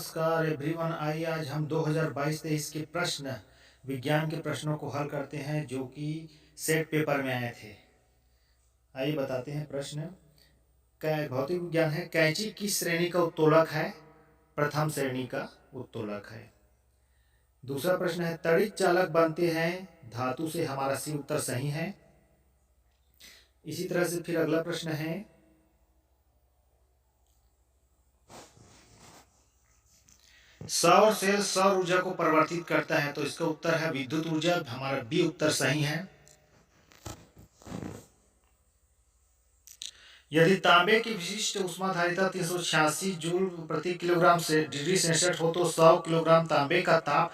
नमस्कार एवरीवन। आइए आज हम 2022-23 के प्रश्न विज्ञान के प्रश्नों को हल करते हैं जो कि सेट पेपर में आए थे। आइए बताते हैं प्रश्न। भौतिक विज्ञान है, कैंची किस श्रेणी का उत्तोलक है? प्रथम श्रेणी का उत्तोलक है। दूसरा प्रश्न है, तड़ित चालक बनते हैं धातु से। हमारा सी उत्तर सही है। इसी तरह से फिर अगला प्रश्न है, सौर सेल सौर ऊर्जा को परिवर्तित करता है, तो इसका उत्तर है विद्युत ऊर्जा। हमारा बी उत्तर सही है। यदि तांबे की विशिष्ट ऊष्माधारिता 386 जूल प्रति किलोग्राम से डिग्री सेल्सियस हो तो 100 किलोग्राम तांबे का ताप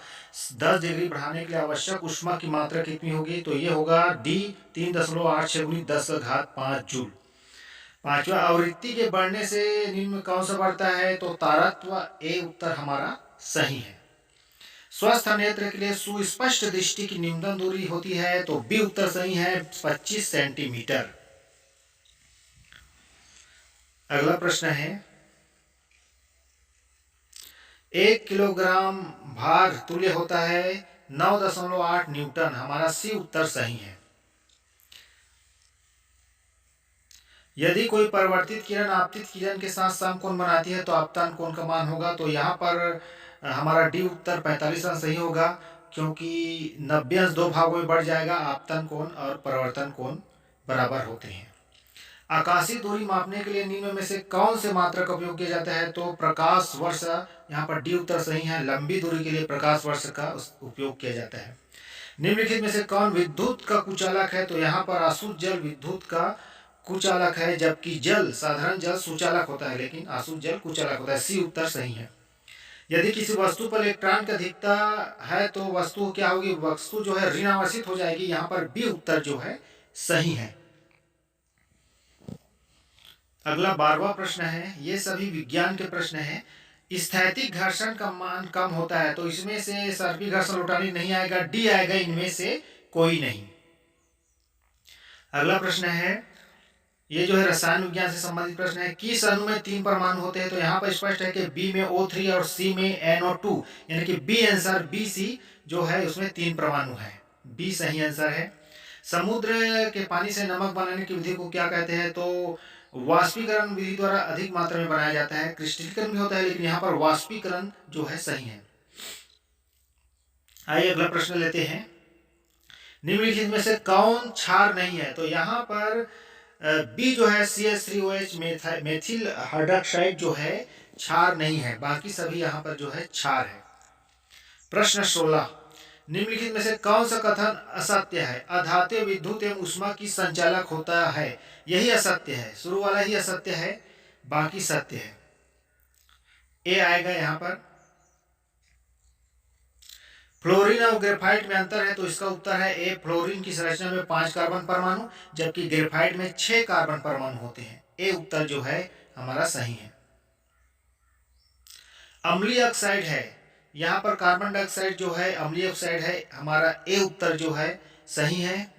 10 डिग्री बढ़ाने के लिए आवश्यक ऊष्मा की मात्रा कितनी होगी? तो ये होगा डी 3.86 × 10⁵ जूल। पांचवा, आवृत्ति के बढ़ने से निम्न में कौन सा बढ़ता है? तो तारत्व। ए उत्तर हमारा सही है। स्वस्थ नेत्र के लिए सुस्पष्ट दृष्टि की न्यूनतम दूरी होती है, तो बी उत्तर सही है, 25 सेंटीमीटर। अगला प्रश्न है, 1 किलोग्राम भार तुल्य होता है 9.8 न्यूटन। हमारा सी उत्तर सही है। यदि कोई परिवर्तित किरण आपतित किरण के साथ समकोण बनाती है तो आपतन कोण का मान होगा? तो यहाँ पर हमारा डी उत्तर 45 अंश सही होगा, क्योंकि 90 अंश दो भागों में बढ़ जाएगा। आपतन कोण और परिवर्तन कोण बराबर होते हैं। आकाशीय दूरी मापने के लिए निम्न में से कौन से मात्रक का उपयोग किया जाता है? तो प्रकाश वर्ष। यहाँ पर डी उत्तर सही है। लंबी दूरी के लिए प्रकाश वर्ष का उपयोग किया जाता है। निम्नलिखित में से कौन विद्युत का कुचालक है? तो यहाँ पर आसुत जल विद्युत का कुचालक है, जबकि जल साधारण जल सुचालक होता है, लेकिन आसुत जल कुचालक होता है। सी उत्तर सही है। यदि किसी वस्तु पर इलेक्ट्रॉन की अधिकता है तो वस्तु क्या होगी? वस्तु जो है ऋण आवर्षित हो जाएगी। यहाँ पर बी उत्तर जो है सही है। अगला 12वां प्रश्न है, ये सभी विज्ञान के प्रश्न हैं। स्थैतिक घर्षण का मान कम होता है, तो इसमें से सर्पी घर्षण लौटानी नहीं आएगा, डी आएगा, इनमें से कोई नहीं। अगला प्रश्न है, ये जो है रसायन विज्ञान से संबंधित प्रश्न है। किस अणु में 3 परमाणु होते हैं? तो यहाँ पर स्पष्ट है कि बी में O3 और सी में NO2, यानी कि बी आंसर बी सी जो है उसमें 3 परमाणु है। बी सही आंसर है। समुद्र के पानी से नमक बनाने की विधि को क्या कहते हैं? तो वाष्पीकरण विधि द्वारा अधिक मात्रा में बनाया जाता है। क्रिस्टलीकरण भी होता है, लेकिन यहाँ पर वाष्पीकरण जो है सही है। आइए अगला प्रश्न लेते हैं। निम्नलिखित में से कौन क्षार नहीं है? तो यहाँ पर बी जो है CH3OH मेथिल हाइड्रोक्साइड जो है क्षार नहीं है, बाकी सभी यहाँ पर जो है क्षार है। प्रश्न 16, निम्नलिखित में से कौन सा कथन असत्य है? अधातु विद्युत एवं ऊष्मा की संचालक होता है, यही असत्य है। शुरू वाला ही असत्य है, बाकी सत्य है। ए आएगा यहाँ पर। फ्लोरीन और ग्रेफाइट में अंतर है, तो इसका उत्तर है ए। फ्लोरीन की संरचना में 5 कार्बन परमाणु, जबकि ग्रेफाइट में 6 कार्बन परमाणु होते हैं। ए उत्तर जो है हमारा सही है। अम्लीय ऑक्साइड है, यहाँ पर कार्बन डाइऑक्साइड जो है अम्लीय ऑक्साइड है। हमारा ए उत्तर जो है सही है।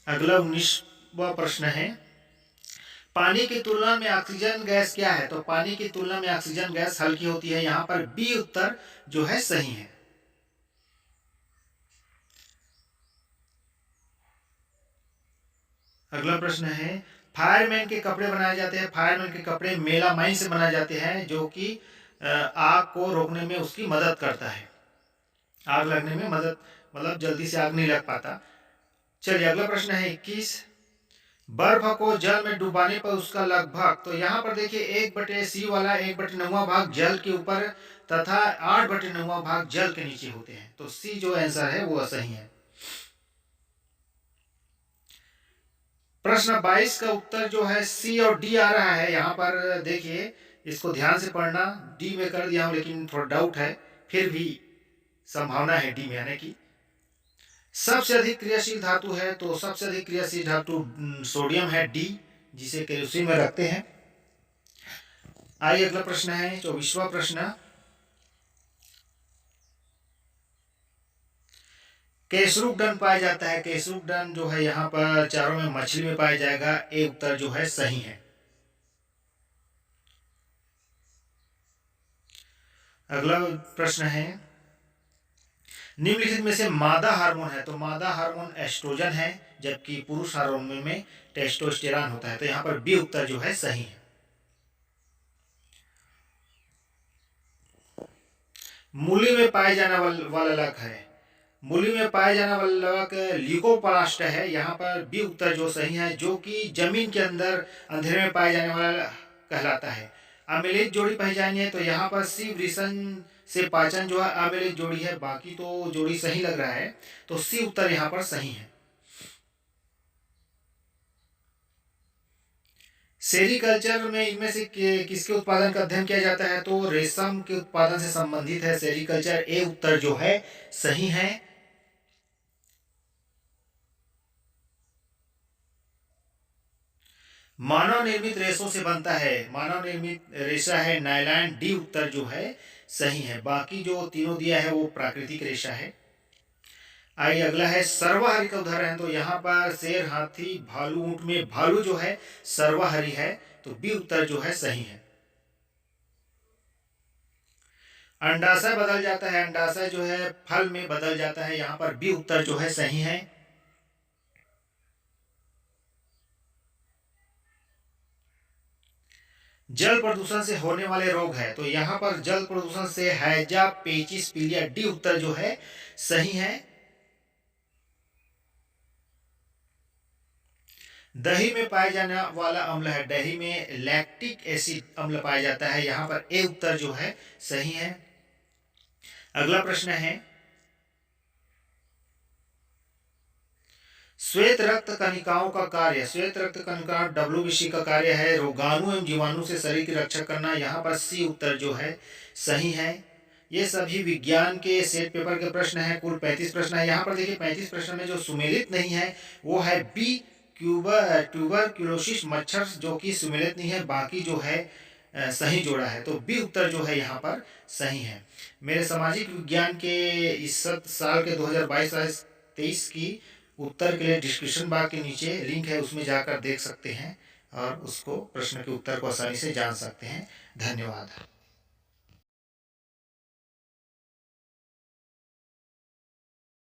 अगला 19वां प्रश्न है, पानी की तुलना में ऑक्सीजन गैस क्या है? तो पानी की तुलना में ऑक्सीजन गैस हल्की होती है। यहाँ पर बी उत्तर जो है सही है। अगला प्रश्न है, फायरमैन के कपड़े बनाए जाते हैं। फायरमैन के कपड़े मेलामाइन से बनाए जाते हैं, जो कि आग को रोकने में उसकी मदद करता है। आग लगने में मदद, मतलब जल्दी से आग नहीं लग पाता। चलिए अगला प्रश्न है 21, बर्फ को जल में डुबाने पर उसका लगभग, तो यहाँ पर देखिए 1/सी वाला 1/9 भाग जल के ऊपर तथा 8/9 भाग जल के नीचे होते हैं, तो सी जो आंसर है वो सही है। प्रश्न 22 का उत्तर जो है सी और डी आ रहा है। यहाँ पर देखिए, इसको ध्यान से पढ़ना। डी में कर दिया हूँ, लेकिन थोड़ा डाउट है, फिर भी संभावना है डी में आने की। सबसे अधिक क्रियाशील धातु है, तो सबसे अधिक क्रियाशील धातु सोडियम है, डी, जिसे केरोसिन में रखते हैं। आइए अगला प्रश्न है 24वां प्रश्न, केसरूकडन पाया जाता है। केसरूकडन जो है यहाँ पर चारों में मछली में पाया जाएगा। ए उत्तर जो है सही है। अगला प्रश्न है, निम्नलिखित में से मादा हार्मोन है, तो मादा हार्मोन एस्ट्रोजन है, जबकि पुरुष हार्मोन में टेस्टोस्टेरॉन होता है। तो यहाँ पर बी उत्तर जो है सही है। मूली में पाए जाने वाला लवक है, मूली में पाए जाने वाला लवक ल्यूकोप्लास्ट है। यहाँ पर बी उत्तर जो सही है, जो कि जमीन के अंदर अंधेरे में पाए जाने वाला कहलाता है। अम्लीय जोड़ी पाई जानी है, तो यहाँ पर सी वृषण से पाचन जो है अम्लीय जोड़ी है, बाकी तो जोड़ी सही लग रहा है, तो सी उत्तर यहाँ पर सही है। सेरीकल्चर में इनमें से किसके उत्पादन का अध्ययन किया जाता है, तो रेशम के उत्पादन से संबंधित है सेरीकल्चर। ए उत्तर जो है सही है। मानव निर्मित रेशों से बनता है, मानव निर्मित रेशा है नायलॉन। डी उत्तर जो है सही है, बाकी जो तीनों दिया है वो प्राकृतिक रेशा है। आइए अगला है सर्वाहारी का उदाहरण, तो यहाँ पर शेर, हाथी, भालू, ऊंट में भालू जो है सर्वाहारी है, तो बी उत्तर जो है सही है। अंडाशय बदल जाता है, अंडाशय जो है फल में बदल जाता है, यहाँ पर बी उत्तर जो है सही है। जल प्रदूषण से होने वाले रोग है, तो यहाँ पर जल प्रदूषण से हैजा पेचिस पीलिया। डी उत्तर जो है सही है। दही में पाया जाने वाला अम्ल है, दही में लैक्टिक एसिड अम्ल पाया जाता है, यहाँ पर ए उत्तर जो है सही है। अगला प्रश्न है, श्वेत रक्त कणिकाओं का कार्य, श्वेत रक्त कणिका डब्ल्यूबीसी का कार्य है रोगाणु एवं जीवाणु से शरीर की रक्षा करना, यहाँ पर सी उत्तर जो है सही है। ये सभी विज्ञान के सेट पेपर के प्रश्न हैं, कुल 35 प्रश्न है। यहाँ पर देखिए 35 प्रश्न में जो सुमेलित नहीं है वो है बी ट्यूबरक्यूलोसिस मच्छर, जो कि सुमेलित नहीं है, बाकी जो है सही जोड़ा है, तो बी उत्तर जो है यहाँ पर सही है। मेरे सामाजिक विज्ञान के इस साल के 2022-23 की उत्तर के लिए डिस्क्रिप्शन बॉक्स के नीचे लिंक है, उसमें जाकर देख सकते हैं और उसको प्रश्न के उत्तर को आसानी से जान सकते हैं। धन्यवाद।